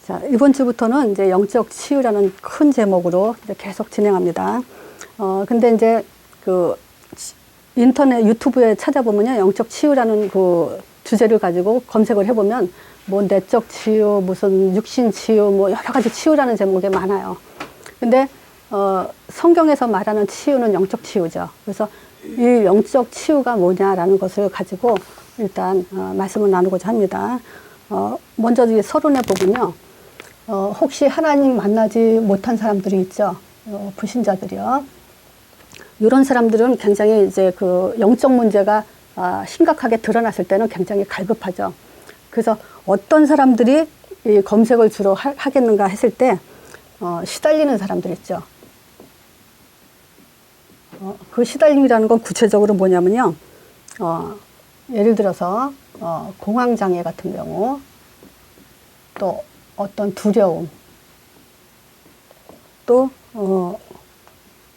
자, 이번 주부터는 이제 영적 치유라는 큰 제목으로 이제 계속 진행합니다. 근데 이제 그 인터넷 유튜브에 찾아보면요, 영적 치유라는 그 주제를 가지고 검색을 해보면 뭐 내적 치유, 무슨 육신 치유, 뭐 여러 가지 치유라는 제목이 많아요. 근데 성경에서 말하는 치유는 영적 치유죠. 그래서 이 영적 치유가 뭐냐라는 것을 가지고 일단 말씀을 나누고자 합니다. 먼저 이 서론에 보면요, 혹시 하나님 만나지 못한 사람들이 있죠. 불신자들이요. 이런 사람들은 굉장히 이제 그 영적 문제가 심각하게 드러났을 때는 굉장히 갈급하죠. 그래서 어떤 사람들이 이 검색을 주로 하겠는가 했을 때 시달리는 사람들 있죠. 그 시달림이라는 건 구체적으로 뭐냐면요, 예를 들어서 공황장애 같은 경우, 또 어떤 두려움, 또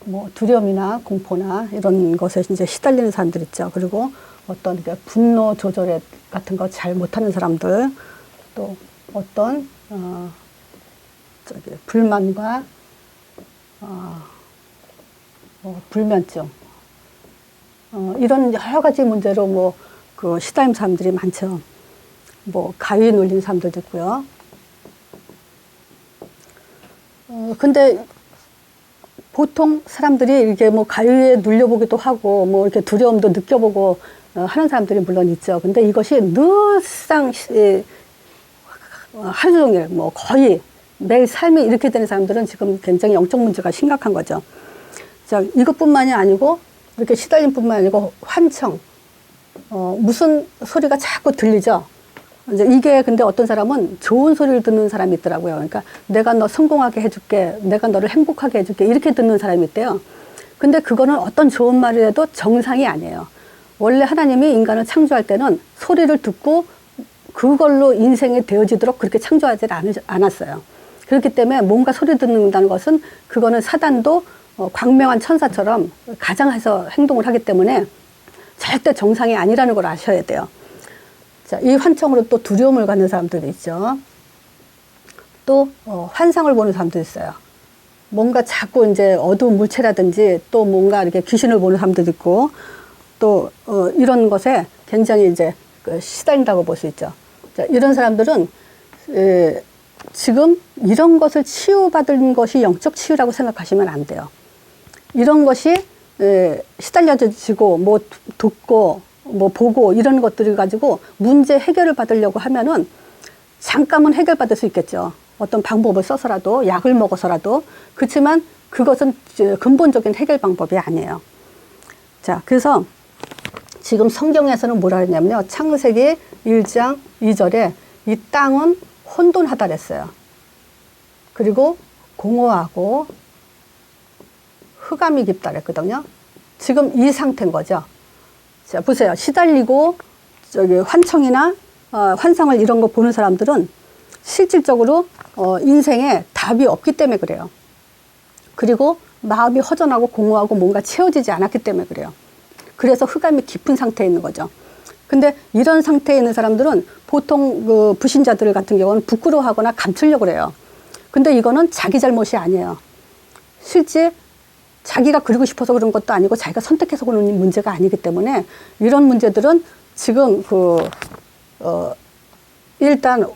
뭐 두려움이나 공포나 이런 것에 이제 시달리는 사람들 있죠. 그리고 어떤 분노 조절 같은 거 잘 못하는 사람들, 또 어떤 불만과 불면증, 이런 여러 가지 문제로 뭐 그 시달린 사람들이 많죠. 뭐 가위 눌린 사람들도 있고요. 근데 보통 사람들이 이렇게 뭐 가위에 눌려보기도 하고 뭐 이렇게 두려움도 느껴보고 하는 사람들이 물론 있죠. 근데 이것이 늘상 하루 종일 뭐 거의 매일 삶이 이렇게 되는 사람들은 지금 굉장히 영적 문제가 심각한 거죠. 자, 이것뿐만이 아니고 이렇게 시달림뿐만 아니고 환청, 무슨 소리가 자꾸 들리죠. 이제 이게 근데 어떤 사람은 좋은 소리를 듣는 사람이 있더라고요. 그러니까 내가 너 성공하게 해줄게, 내가 너를 행복하게 해줄게, 이렇게 듣는 사람이 있대요. 근데 그거는 어떤 좋은 말이라도 정상이 아니에요. 원래 하나님이 인간을 창조할 때는 소리를 듣고 그걸로 인생이 되어지도록 그렇게 창조하지 않았어요. 그렇기 때문에 뭔가 소리 듣는다는 것은 그거는 사단도 광명한 천사처럼 가장해서 행동을 하기 때문에 절대 정상이 아니라는 걸 아셔야 돼요. 자, 이 환청으로 또 두려움을 갖는 사람들도 있죠. 또 환상을 보는 사람도 있어요. 뭔가 자꾸 이제 어두운 물체라든지 또 뭔가 이렇게 귀신을 보는 사람도 있고, 또 이런 것에 굉장히 이제 시달린다고 볼 수 있죠. 자, 이런 사람들은 지금 이런 것을 치유받은 것이 영적 치유라고 생각하시면 안 돼요. 이런 것이 시달려지고 뭐 듣고 뭐 보고 이런 것들을 가지고 문제 해결을 받으려고 하면은 잠깐은 해결받을 수 있겠죠. 어떤 방법을 써서라도, 약을 먹어서라도. 그렇지만 그것은 근본적인 해결 방법이 아니에요. 자, 그래서 지금 성경에서는 뭐라 했냐면요, 창세기 1장 2절에 이 땅은 혼돈하다 그랬어요. 그리고 공허하고 흑암이 깊다 그랬거든요. 지금 이 상태인 거죠. 자, 보세요. 시달리고 환청이나 환상을 이런 거 보는 사람들은 실질적으로 인생에 답이 없기 때문에 그래요. 그리고 마음이 허전하고 공허하고 뭔가 채워지지 않았기 때문에 그래요. 그래서 흑암이 깊은 상태에 있는 거죠. 근데 이런 상태에 있는 사람들은 보통 그 불신자들 같은 경우는 부끄러워하거나 감추려고 그래요. 근데 이거는 자기 잘못이 아니에요. 실제 자기가 그러고 싶어서 그런 것도 아니고 자기가 선택해서 그런 문제가 아니기 때문에 이런 문제들은 지금 일단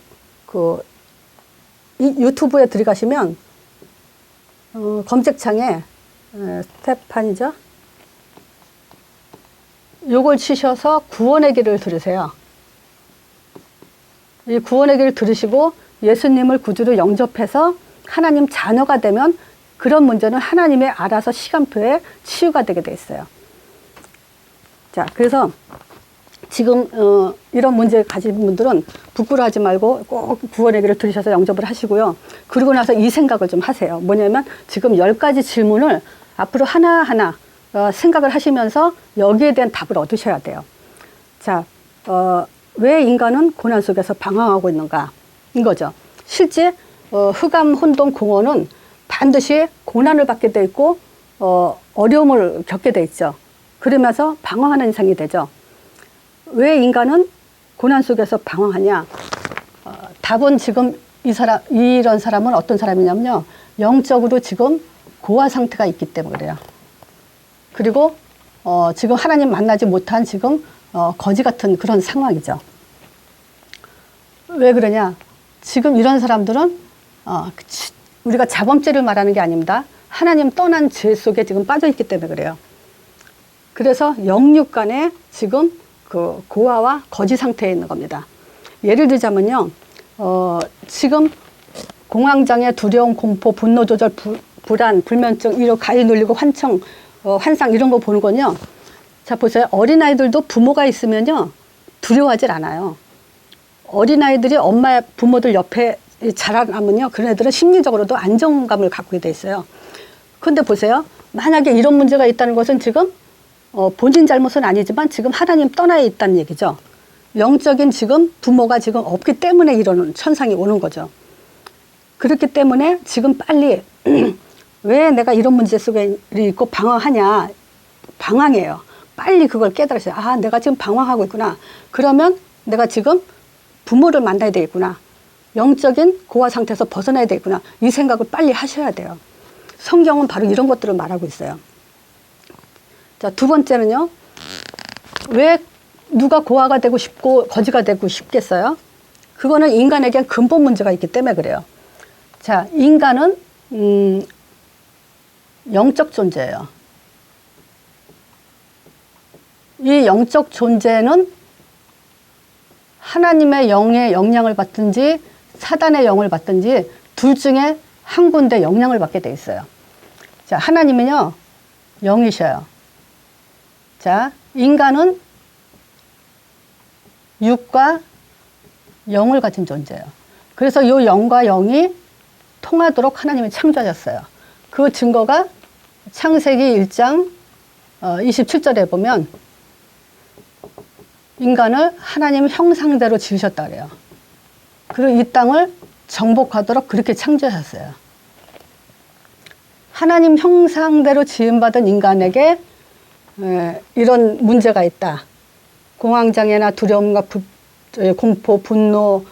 이 유튜브에 들어가시면 검색창에 스테판이죠. 요걸 치셔서 구원의 길을 들으세요. 이 구원의 길을 들으시고 예수님을 구주로 영접해서 하나님 자녀가 되면 그런 문제는 하나님이 알아서 시간표에 치유가 되게 돼 있어요. 자, 그래서 지금 이런 문제 가진 분들은 부끄러워하지 말고 꼭 구원의 길을 들으셔서 영접을 하시고요. 그러고 나서 이 생각을 좀 하세요. 뭐냐면 지금 10가지 질문을 앞으로 하나하나 생각을 하시면서 여기에 대한 답을 얻으셔야 돼요. 자, 왜 인간은 고난 속에서 방황하고 있는가? 이거죠. 실제 흑암, 혼돈, 공허는 반드시 고난을 받게 돼 있고 어려움을 겪게 돼 있죠. 그러면서 방황하는 인생이 되죠. 왜 인간은 고난 속에서 방황하냐? 답은 지금 이런 사람은 어떤 사람이냐면요. 영적으로 지금 고아 상태가 있기 때문에 그래요. 그리고 지금 하나님 만나지 못한 지금 거지 같은 그런 상황이죠. 왜 그러냐? 지금 이런 사람들은 우리가 자범죄를 말하는 게 아닙니다. 하나님 떠난 죄 속에 지금 빠져 있기 때문에 그래요. 그래서 영육 간에 지금 그 고아와 거지 상태에 있는 겁니다. 예를 들자면요. 지금 공황장애, 두려움, 공포, 분노 조절, 불안, 불면증, 이런 가위 눌리고 환상 이런 거 보는 건요. 자, 보세요. 어린아이들도 부모가 있으면요. 두려워하질 않아요. 어린아이들이 엄마, 부모들 옆에 자라나면요. 그런 애들은 심리적으로도 안정감을 갖게 돼 있어요. 근데 보세요. 만약에 이런 문제가 있다는 것은 지금 본인 잘못은 아니지만 지금 하나님 떠나 있다는 얘기죠. 영적인 지금 부모가 지금 없기 때문에 이런 현상이 오는 거죠. 그렇기 때문에 지금 빨리 왜 내가 이런 문제 속에 있고 방황하냐. 방황이에요. 빨리 그걸 깨달으세요. 아, 내가 지금 방황하고 있구나. 그러면 내가 지금 부모를 만나야 되겠구나. 영적인 고아 상태에서 벗어나야 되겠구나. 이 생각을 빨리 하셔야 돼요. 성경은 바로 이런 것들을 말하고 있어요. 자, 두 번째는요. 왜 누가 고아가 되고 싶고 거지가 되고 싶겠어요? 그거는 인간에겐 근본 문제가 있기 때문에 그래요. 자, 인간은 영적 존재예요. 이 영적 존재는 하나님의 영의 영향을 받든지 사단의 영을 받든지 둘 중에 한 군데 영향을 받게 돼 있어요. 자, 하나님은요, 영이셔요. 자, 인간은 육과 영을 가진 존재예요. 그래서 이 영과 영이 통하도록 하나님이 창조하셨어요. 그 증거가 창세기 1장 27절에 보면 인간을 하나님 형상대로 지으셨다 그래요. 그리고 이 땅을 정복하도록 그렇게 창조하셨어요. 하나님 형상대로 지음받은 인간에게 이런 문제가 있다. 공황장애나 두려움과 공포, 분노,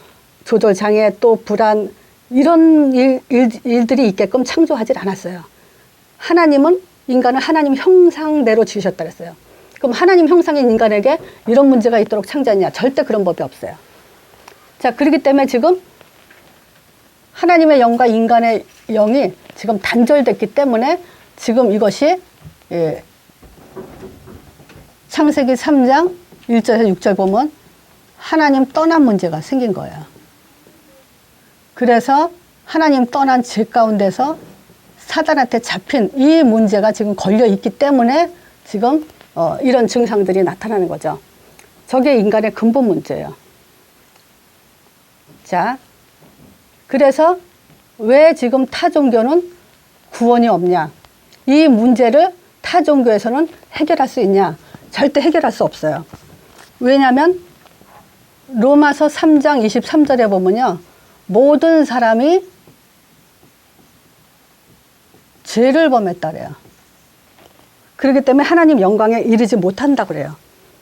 조절장애, 또 불안 이런 일들이 있게끔 창조하지 않았어요. 하나님은 인간을 하나님 형상대로 지으셨다 그랬어요. 그럼 하나님 형상인 인간에게 이런 문제가 있도록 창조했냐? 절대 그런 법이 없어요. 자, 그렇기 때문에 지금 하나님의 영과 인간의 영이 지금 단절됐기 때문에 지금 이것이 창세기 3장 1절에서 6절 보면 하나님 떠난 문제가 생긴 거예요. 그래서 하나님 떠난 죄 가운데서 사단한테 잡힌 이 문제가 지금 걸려 있기 때문에 지금 이런 증상들이 나타나는 거죠. 저게 인간의 근본 문제예요. 자, 그래서 왜 지금 타 종교는 구원이 없냐? 이 문제를 타 종교에서는 해결할 수 있냐? 절대 해결할 수 없어요. 왜냐하면 로마서 3장 23절에 보면요. 모든 사람이 죄를 범했다 그래요. 그렇기 때문에 하나님 영광에 이르지 못한다 그래요.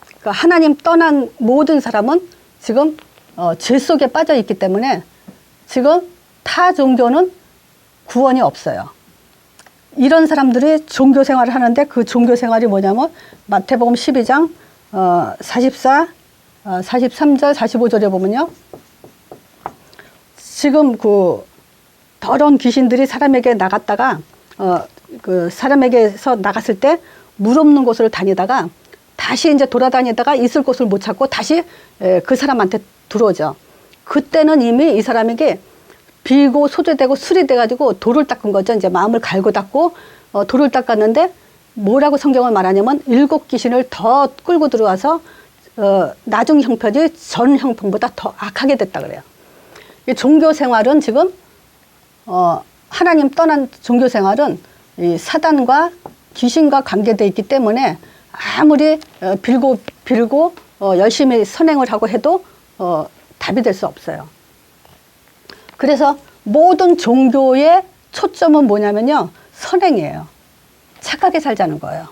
그러니까 하나님 떠난 모든 사람은 지금 죄 속에 빠져 있기 때문에 지금 타 종교는 구원이 없어요. 이런 사람들이 종교 생활을 하는데 그 종교 생활이 뭐냐면 마태복음 12장 44, 43절, 45절에 보면요. 지금 그 더러운 귀신들이 사람에게 나갔다가 그 사람에게서 나갔을 때 물 없는 곳을 다니다가 다시 이제 돌아다니다가 있을 곳을 못 찾고 다시 그 사람한테 들어오죠. 그때는 이미 이 사람에게 비고 소재되고 술이 돼가지고 돌을 닦은 거죠. 이제 마음을 갈고 닦고 돌을 닦았는데 뭐라고 성경을 말하냐면 7 귀신을 더 끌고 들어와서 나중 형편이 전 형편보다 더 악하게 됐다 그래요. 이 종교 생활은 지금 하나님 떠난 종교 생활은 이 사단과 귀신과 관계되어 있기 때문에 아무리 빌고 열심히 선행을 하고 해도 답이 될 수 없어요. 그래서 모든 종교의 초점은 뭐냐면요. 선행이에요. 착하게 살자는 거예요.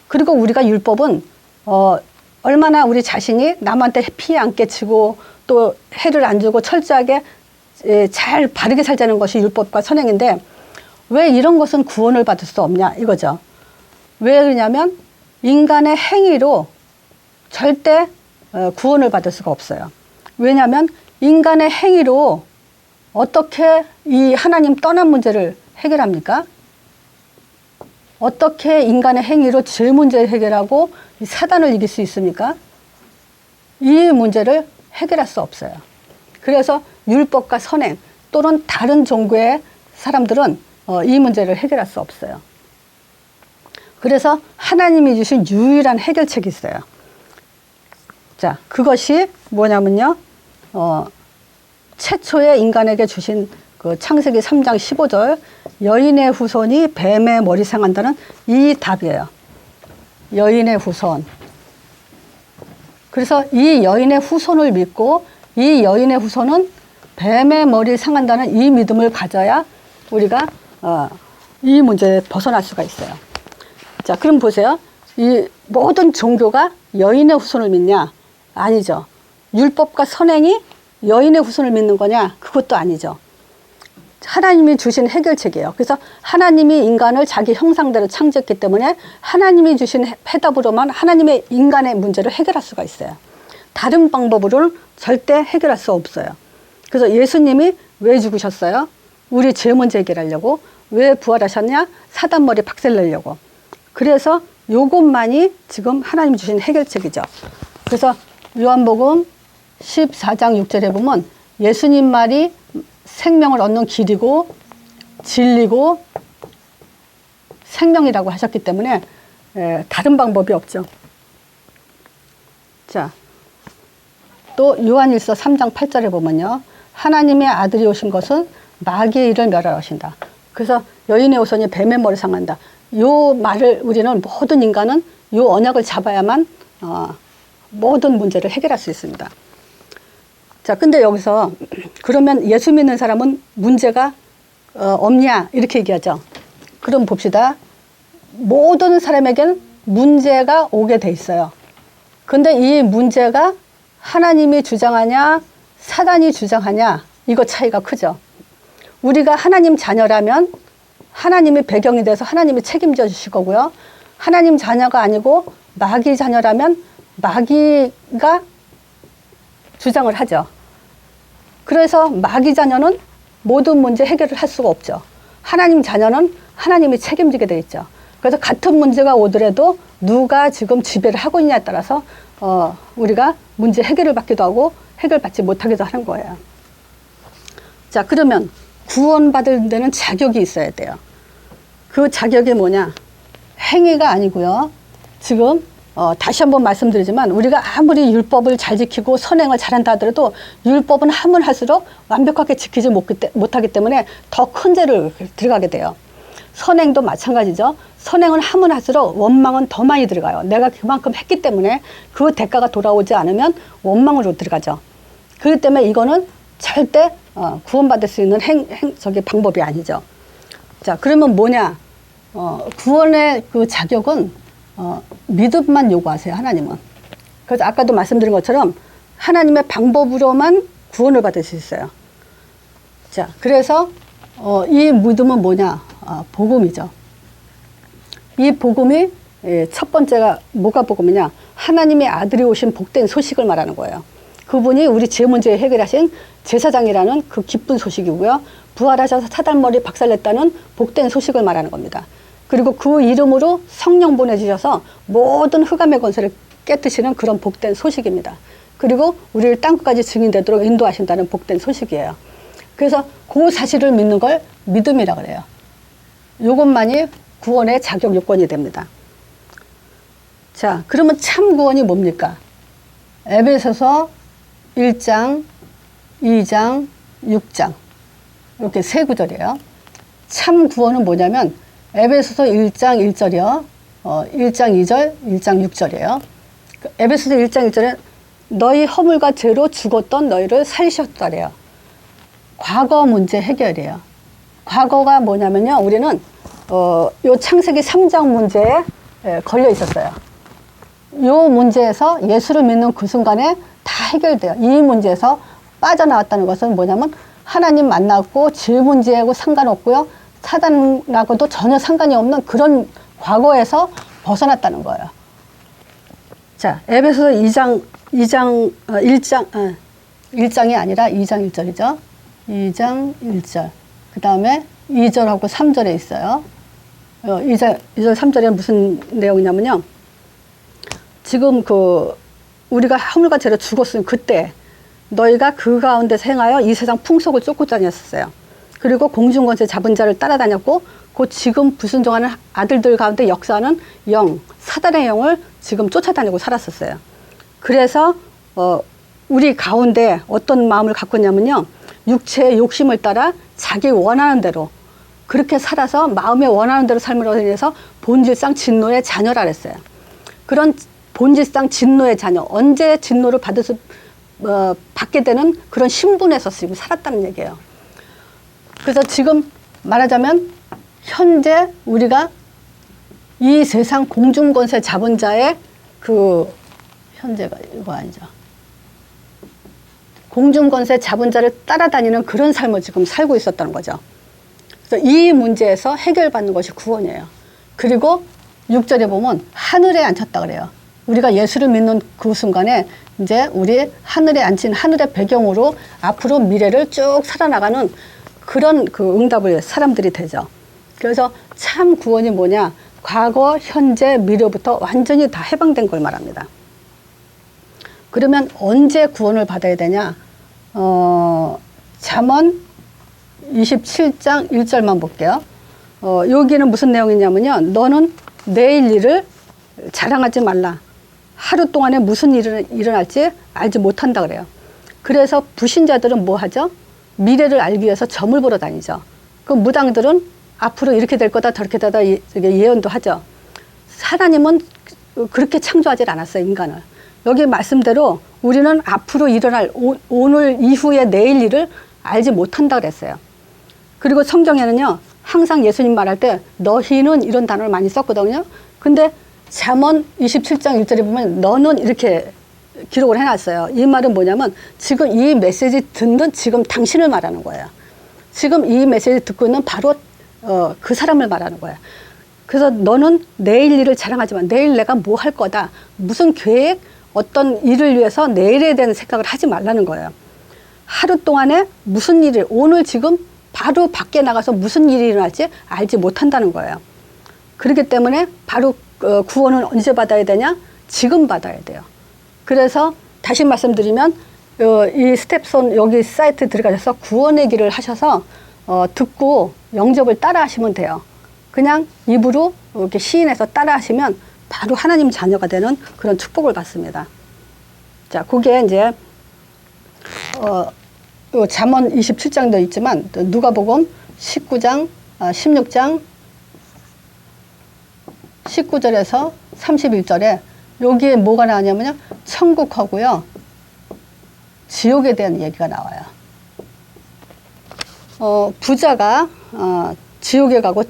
그리고 우리가 율법은 얼마나 우리 자신이 남한테 피해 안 끼치고 또 해를 안 주고 철저하게 잘 바르게 살자는 것이 율법과 선행인데 왜 이런 것은 구원을 받을 수 없냐 이거죠. 왜 그러냐면 인간의 행위로 절대 구원을 받을 수가 없어요. 왜냐하면 인간의 행위로 어떻게 이 하나님 떠난 문제를 해결합니까? 어떻게 인간의 행위로 죄 문제를 해결하고 사단을 이길 수 있습니까? 이 문제를 해결할 수 없어요. 그래서 율법과 선행 또는 다른 종교의 사람들은 이 문제를 해결할 수 없어요. 그래서 하나님이 주신 유일한 해결책이 있어요. 자, 그것이 뭐냐면요. 최초의 인간에게 주신 그 창세기 3장 15절 여인의 후손이 뱀의 머리 상한다는 이 답이에요. 여인의 후손. 그래서 이 여인의 후손을 믿고 이 여인의 후손은 뱀의 머리 상한다는 이 믿음을 가져야 우리가 이 문제에 벗어날 수가 있어요. 자, 그럼 보세요. 이 모든 종교가 여인의 후손을 믿냐? 아니죠. 율법과 선행이 여인의 후손을 믿는 거냐? 그것도 아니죠. 하나님이 주신 해결책이에요. 그래서 하나님이 인간을 자기 형상대로 창조했기 때문에 하나님이 주신 해답으로만 하나님의 인간의 문제를 해결할 수가 있어요. 다른 방법으로는 절대 해결할 수 없어요. 그래서 예수님이 왜 죽으셨어요? 우리 죄 문제 해결하려고. 왜 부활하셨냐? 사단 머리 박살내려고. 그래서 요것만이 지금 하나님이 주신 해결책이죠. 그래서 요한복음 14장 6절에 보면 예수님 말이 생명을 얻는 길이고 진리고 생명이라고 하셨기 때문에 다른 방법이 없죠. 자, 또 요한일서 3장 8절에 보면요. 하나님의 아들이 오신 것은 마귀의 일을 멸하신다. 그래서 여인의 후손이 뱀의 머리 상한다. 요 말을 우리는 모든 인간은 요 언약을 잡아야만 모든 문제를 해결할 수 있습니다. 자, 근데 여기서 그러면 예수 믿는 사람은 문제가 없냐 이렇게 얘기하죠. 그럼 봅시다. 모든 사람에겐 문제가 오게 돼 있어요. 근데 이 문제가 하나님이 주장하냐 사단이 주장하냐 이거 차이가 크죠. 우리가 하나님 자녀라면 하나님이 배경이 돼서 하나님이 책임져 주실 거고요. 하나님 자녀가 아니고 마귀 자녀라면 마귀가 주장을 하죠. 그래서 마귀 자녀는 모든 문제 해결을 할 수가 없죠. 하나님 자녀는 하나님이 책임지게 돼 있죠. 그래서 같은 문제가 오더라도 누가 지금 지배를 하고 있냐에 따라서 우리가 문제 해결을 받기도 하고 해결받지 못하기도 하는 거예요. 자, 그러면 구원받을 데는 자격이 있어야 돼요. 그 자격이 뭐냐? 행위가 아니고요. 지금 다시 한번 말씀드리지만 우리가 아무리 율법을 잘 지키고 선행을 잘한다 하더라도 율법은 하면 할수록 완벽하게 지키지 못하기 때문에 더 큰 죄를 들어가게 돼요. 선행도 마찬가지죠. 선행을 하면 할수록 원망은 더 많이 들어가요. 내가 그만큼 했기 때문에 그 대가가 돌아오지 않으면 원망으로 들어가죠. 그렇기 때문에 이거는 절대 구원받을 수 있는 방법이 아니죠. 자, 그러면 뭐냐? 구원의 그 자격은 믿음만 요구하세요, 하나님은. 그래서 아까도 말씀드린 것처럼 하나님의 방법으로만 구원을 받을 수 있어요. 자, 그래서 이 믿음은 뭐냐? 복음이죠. 이 복음이 첫 번째가 뭐가 복음이냐? 하나님의 아들이 오신 복된 소식을 말하는 거예요. 그분이 우리 죄 문제 해결하신 제사장이라는 그 기쁜 소식이고요. 부활하셔서 사단머리 박살냈다는 복된 소식을 말하는 겁니다. 그리고 그 이름으로 성령 보내주셔서 모든 흑암의 권세를 깨뜨리는 그런 복된 소식입니다. 그리고 우리를 땅끝까지 증인되도록 인도하신다는 복된 소식이에요. 그래서 그 사실을 믿는 걸 믿음이라고 그래요. 이것만이 구원의 자격 요건이 됩니다. 자, 그러면 참 구원이 뭡니까? 에베소서 1장, 2장, 6장 이렇게 세 구절이에요. 참 구원은 뭐냐면 에베소서 1장 1절이요. 1장 2절, 1장 6절이에요. 에베소서 1장 1절에 너희 허물과 죄로 죽었던 너희를 살리셨다래요. 과거 문제 해결이에요. 과거가 뭐냐면요. 우리는 요 창세기 3장 문제에 걸려 있었어요. 요 문제에서 예수를 믿는 그 순간에 다 해결돼요. 이 문제에서 빠져나왔다는 것은 뭐냐면 하나님 만났고 죄 문제하고 상관없고요. 사단하고도 전혀 상관이 없는 그런 과거에서 벗어났다는 거예요. 자, 에베소서 1장이 아니라 2장 1절이죠. 2장 1절. 그 다음에 2절하고 3절에 있어요. 2절 3절에 무슨 내용이냐면요. 지금 우리가 허물과 죄로 죽었으니 그때 너희가 그 가운데서 행하여 이 세상 풍속을 쫓고 다녔었어요. 그리고 공중권세 잡은 자를 따라다녔고 곧 지금 불순종하는 아들들 가운데 역사하는 영, 사단의 영을 지금 쫓아다니고 살았었어요. 그래서 우리 가운데 어떤 마음을 갖고 있냐면요. 육체의 욕심을 따라 자기 원하는 대로 그렇게 살아서 마음에 원하는 대로 삶으로 인해서 본질상 진노의 자녀라 그랬어요. 그런 본질상 진노의 자녀, 언제 진노를 받게 되는 그런 신분에서 지금 살았다는 얘기예요. 그래서 지금 말하자면 현재 우리가 이 세상 공중권세 잡은 자의 현재가 이거 아니죠. 공중권세 잡은 자를 따라다니는 그런 삶을 지금 살고 있었다는 거죠. 그래서 이 문제에서 해결받는 것이 구원이에요. 그리고 6절에 보면 하늘에 앉혔다 그래요. 우리가 예수를 믿는 그 순간에 이제 우리 하늘에 앉힌 하늘의 배경으로 앞으로 미래를 쭉 살아나가는 그런 응답을 사람들이 되죠. 그래서 참 구원이 뭐냐? 과거, 현재, 미래부터 완전히 다 해방된 걸 말합니다. 그러면 언제 구원을 받아야 되냐? 잠언 27장 1절만 볼게요. 여기는 무슨 내용이냐면요. 너는 내일 일을 자랑하지 말라. 하루 동안에 무슨 일이 일어날지 알지 못한다 그래요. 그래서 불신자들은 뭐 하죠? 미래를 알기 위해서 점을 보러 다니죠. 그 무당들은 앞으로 이렇게 될 거다 저렇게 되다 예언도 하죠. 하나님은 그렇게 창조하지 않았어요. 인간을. 여기 말씀대로 우리는 앞으로 일어날 오늘 이후의 내일 일을 알지 못한다 그랬어요. 그리고 성경에는요. 항상 예수님 말할 때 너희는 이런 단어를 많이 썼거든요. 근데 잠언 27장 1절에 보면 너는 이렇게 기록을 해놨어요. 이 말은 뭐냐면 지금 이 메시지 듣는 지금 당신을 말하는 거예요. 지금 이 메시지 듣고 있는 바로 그 사람을 말하는 거예요. 그래서 너는 내일 일을 자랑하지 마. 내일 내가 뭐 할 거다. 무슨 계획, 어떤 일을 위해서 내일에 대한 생각을 하지 말라는 거예요. 하루 동안에 무슨 일을 오늘 지금 바로 밖에 나가서 무슨 일이 일어날지 알지 못한다는 거예요. 그렇기 때문에 바로 구원은 언제 받아야 되냐? 지금 받아야 돼요. 그래서 다시 말씀드리면 이 스텝손 여기 사이트 들어가셔서 구원의 길을 하셔서 듣고 영접을 따라 하시면 돼요. 그냥 입으로 이렇게 시인해서 따라 하시면 바로 하나님 자녀가 되는 그런 축복을 받습니다. 자, 그게 이제 잠언 27장도 있지만 누가복음 19장, 16장 19절에서 31절에 여기에 뭐가 나오냐면요. 천국하고요. 지옥에 대한 얘기가 나와요. 부자가 지옥에 가고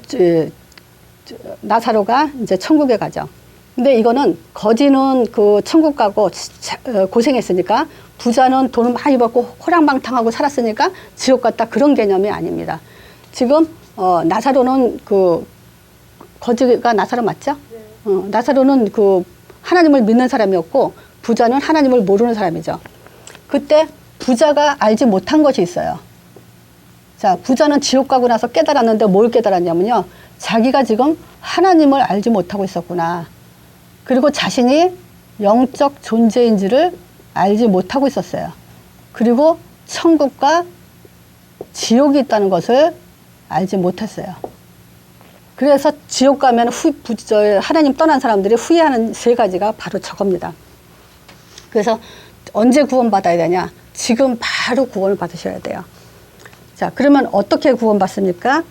나사로가 이제 천국에 가죠. 근데 이거는 거지는 그 천국 가고 고생했으니까 부자는 돈을 많이 받고 호랑방탕하고 살았으니까 지옥 갔다 그런 개념이 아닙니다. 지금 나사로는 거지가 나사로 맞죠? 네. 나사로는 하나님을 믿는 사람이었고 부자는 하나님을 모르는 사람이죠. 그때 부자가 알지 못한 것이 있어요. 자, 부자는 지옥 가고 나서 깨달았는데 뭘 깨달았냐면요. 자기가 지금 하나님을 알지 못하고 있었구나. 그리고 자신이 영적 존재인지를 알지 못하고 있었어요. 그리고 천국과 지옥이 있다는 것을 알지 못했어요. 그래서 지옥 가면 하나님 떠난 사람들이 후회하는 세 가지가 바로 저겁니다. 그래서 언제 구원받아야 되냐? 지금 바로 구원을 받으셔야 돼요. 자, 그러면 어떻게 구원받습니까?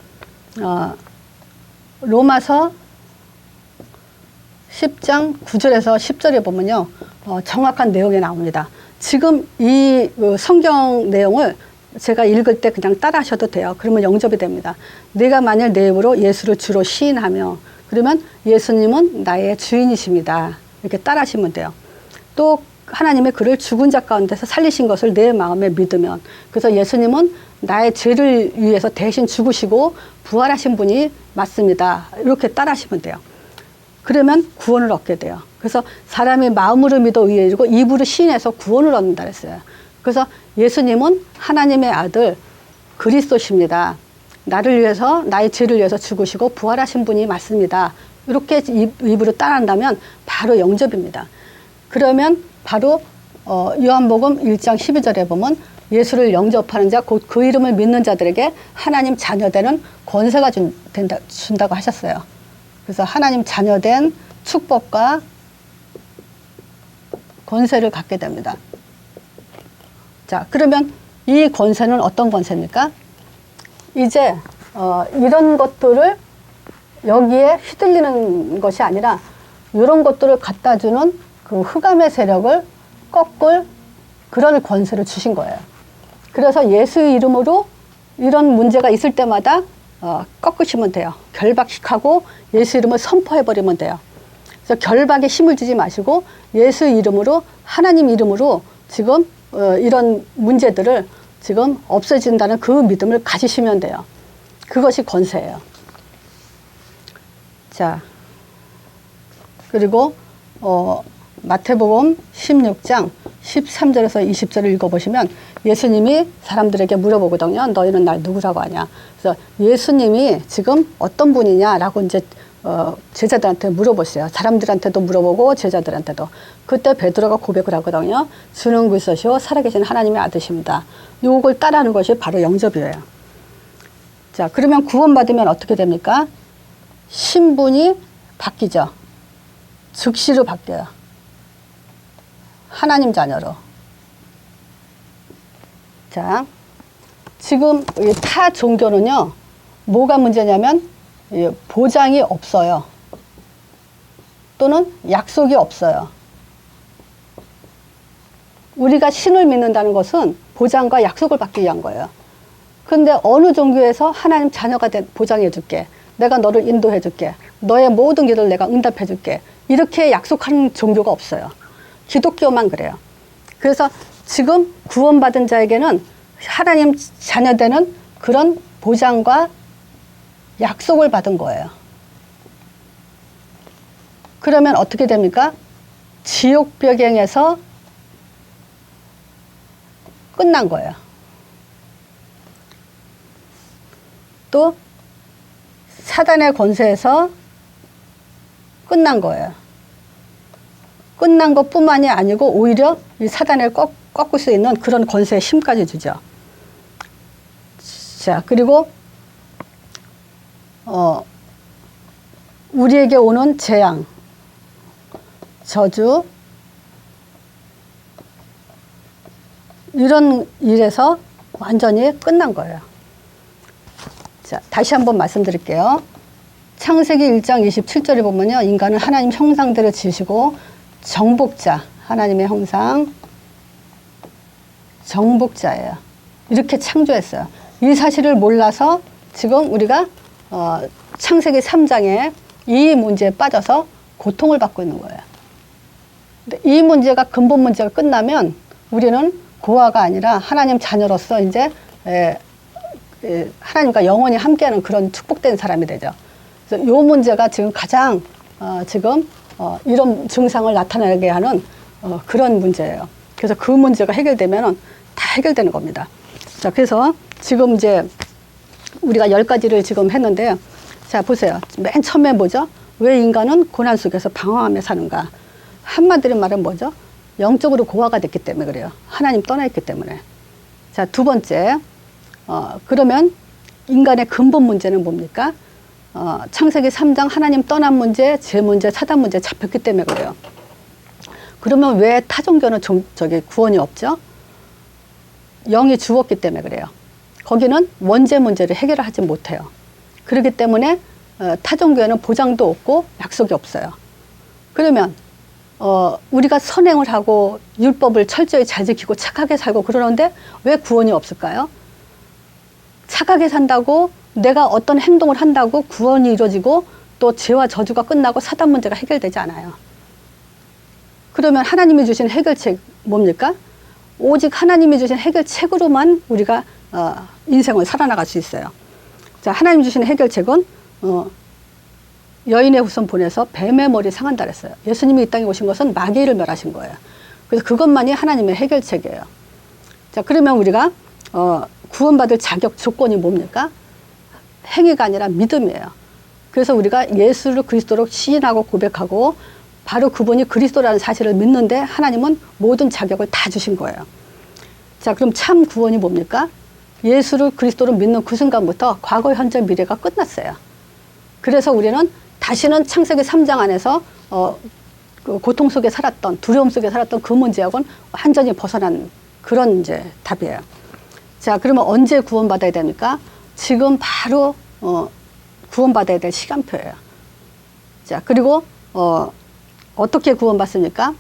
로마서 10장 9절에서 10절에 보면요. 정확한 내용이 나옵니다. 지금 이 성경 내용을 제가 읽을 때 그냥 따라 하셔도 돼요. 그러면 영접이 됩니다. 내가 만일 내 입으로 예수를 주로 시인하며 그러면 예수님은 나의 주인이십니다. 이렇게 따라 하시면 돼요. 또 하나님의 그를 죽은 자 가운데서 살리신 것을 내 마음에 믿으면 그래서 예수님은 나의 죄를 위해서 대신 죽으시고 부활하신 분이 맞습니다. 이렇게 따라하시면 돼요. 그러면 구원을 얻게 돼요. 그래서 사람이 마음으로 믿어 의에 이르고 입으로 시인해서 구원을 얻는다 그랬어요. 그래서 예수님은 하나님의 아들 그리스도십니다. 나를 위해서, 나의 죄를 위해서 죽으시고 부활하신 분이 맞습니다. 이렇게 입으로 따라한다면 바로 영접입니다. 그러면 바로 요한복음 1장 12절에 보면 예수를 영접하는 자, 곧 그 이름을 믿는 자들에게 하나님 자녀되는 권세가 준다고 하셨어요. 그래서 하나님 자녀된 축복과 권세를 갖게 됩니다. 자, 그러면 이 권세는 어떤 권세입니까? 이제 이런 것들을 여기에 휘둘리는 것이 아니라 이런 것들을 갖다 주는 그 흑암의 세력을 꺾을 그런 권세를 주신 거예요. 그래서 예수의 이름으로 이런 문제가 있을 때마다 꺾으시면 돼요. 결박하고 예수 이름을 선포해버리면 돼요. 그래서 결박에 힘을 주지 마시고 예수의 이름으로, 하나님 이름으로 지금 이런 문제들을 지금 없어진다는 그 믿음을 가지시면 돼요. 그것이 권세예요. 자, 그리고 마태복음 16장 13절에서 20절을 읽어보시면 예수님이 사람들에게 물어보거든요. 너희는 날 누구라고 하냐. 그래서 예수님이 지금 어떤 분이냐라고 이제 제자들한테 물어보세요. 사람들한테도 물어보고 제자들한테도. 그때 베드로가 고백을 하거든요. 주는 그리스도시요 살아계신 하나님의 아들이십니다. 요걸 따라하는 것이 바로 영접이에요. 자, 그러면 구원받으면 어떻게 됩니까? 신분이 바뀌죠. 즉시로 바뀌어요. 하나님 자녀로. 자, 지금 타 종교는요, 뭐가 문제냐면 보장이 없어요. 또는 약속이 없어요. 우리가 신을 믿는다는 것은 보장과 약속을 받기 위한 거예요. 그런데 어느 종교에서 하나님 자녀가 보장해 줄게. 내가 너를 인도해 줄게. 너의 모든 기도를 내가 응답해 줄게. 이렇게 약속하는 종교가 없어요. 기독교만 그래요. 그래서 지금 구원받은 자에게는 하나님 자녀되는 그런 보장과 약속을 받은 거예요. 그러면 어떻게 됩니까? 지옥벽행에서 끝난 거예요. 또 사단의 권세에서 끝난 거예요. 끝난 것뿐만이 아니고 오히려 이 사단을 꺾을 수 있는 그런 권세의 힘까지 주죠. 자, 그리고 우리에게 오는 재앙, 저주, 이런 일에서 완전히 끝난 거예요. 자, 다시 한번 말씀드릴게요. 창세기 1장 27절에 보면요. 인간은 하나님 형상대로 지으시고 정복자, 하나님의 형상, 정복자예요. 이렇게 창조했어요. 이 사실을 몰라서 지금 우리가 창세기 3장에 이 문제에 빠져서 고통을 받고 있는 거예요. 근데 이 문제가 근본 문제가 끝나면 우리는 고아가 아니라 하나님 자녀로서 이제 하나님과 영원히 함께하는 그런 축복된 사람이 되죠. 그래서 이 문제가 지금 가장 지금 이런 증상을 나타나게 하는 그런 문제예요. 그래서 그 문제가 해결되면은 다 해결되는 겁니다. 자, 그래서 지금 이제 우리가 10가지를 지금 했는데요. 자, 보세요. 맨 처음에 뭐죠? 왜 인간은 고난 속에서 방황하며 사는가? 한마디로 말은 뭐죠? 영적으로 고아가 됐기 때문에 그래요. 하나님 떠나 있기 때문에. 자, 두 번째, 그러면 인간의 근본 문제는 뭡니까? 창세기 3장 하나님 떠난 문제, 죄 문제, 사단 문제 잡혔기 때문에 그래요. 그러면 왜 타종교는 구원이 없죠? 영이 죽었기 때문에 그래요. 거기는 원죄 문제를 해결하지 못해요. 그렇기 때문에 타종교에는 보장도 없고 약속이 없어요. 그러면 우리가 선행을 하고 율법을 철저히 잘 지키고 착하게 살고 그러는데 왜 구원이 없을까요? 착하게 산다고 내가 어떤 행동을 한다고 구원이 이루어지고 또 죄와 저주가 끝나고 사단 문제가 해결되지 않아요. 그러면 하나님이 주신 해결책 뭡니까? 오직 하나님이 주신 해결책으로만 우리가 인생을 살아나갈 수 있어요. 자, 하나님 주신 해결책은 여인의 후손 보내서 뱀의 머리 상한다 그랬어요. 예수님이 이 땅에 오신 것은 마귀를 멸하신 거예요. 그래서 그것만이 하나님의 해결책이에요. 자, 그러면 우리가 구원받을 자격 조건이 뭡니까? 행위가 아니라 믿음이에요. 그래서 우리가 예수를 그리스도로 시인하고 고백하고 바로 그분이 그리스도라는 사실을 믿는데 하나님은 모든 자격을 다 주신 거예요. 자, 그럼 참 구원이 뭡니까? 예수를 그리스도로 믿는 그 순간부터 과거, 현재, 미래가 끝났어요. 그래서 우리는 다시는 창세기 3장 안에서 그 고통 속에 살았던, 두려움 속에 살았던 그 문제하고는 완전히 벗어난 그런 이제 답이에요. 자, 그러면 언제 구원받아야 됩니까? 지금 바로 구원받아야 될 시간표예요. 자, 그리고 어떻게 구원받습니까?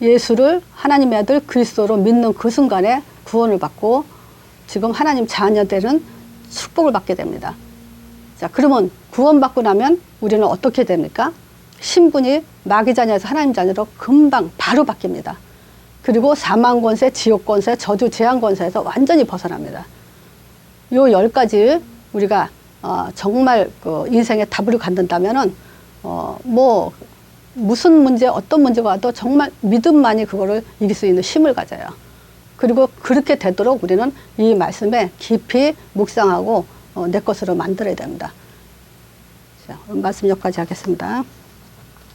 예수를 하나님의 아들 그리스도로 믿는 그 순간에 구원을 받고 지금 하나님 자녀들은 축복을 받게 됩니다. 자, 그러면 구원받고 나면 우리는 어떻게 됩니까? 신분이 마귀 자녀에서 하나님 자녀로 금방 바로 바뀝니다. 그리고 사망 권세, 지옥 권세, 저주 재앙 권세에서 완전히 벗어납니다. 요 10가지 우리가 정말 그 인생의 답을 갖는다면은 뭐 무슨 문제, 어떤 문제가 와도 정말 믿음만이 그거를 이길 수 있는 힘을 가져요. 그리고 그렇게 되도록 우리는 이 말씀에 깊이 묵상하고 내 것으로 만들어야 됩니다. 자, 오늘 말씀 여기까지 하겠습니다.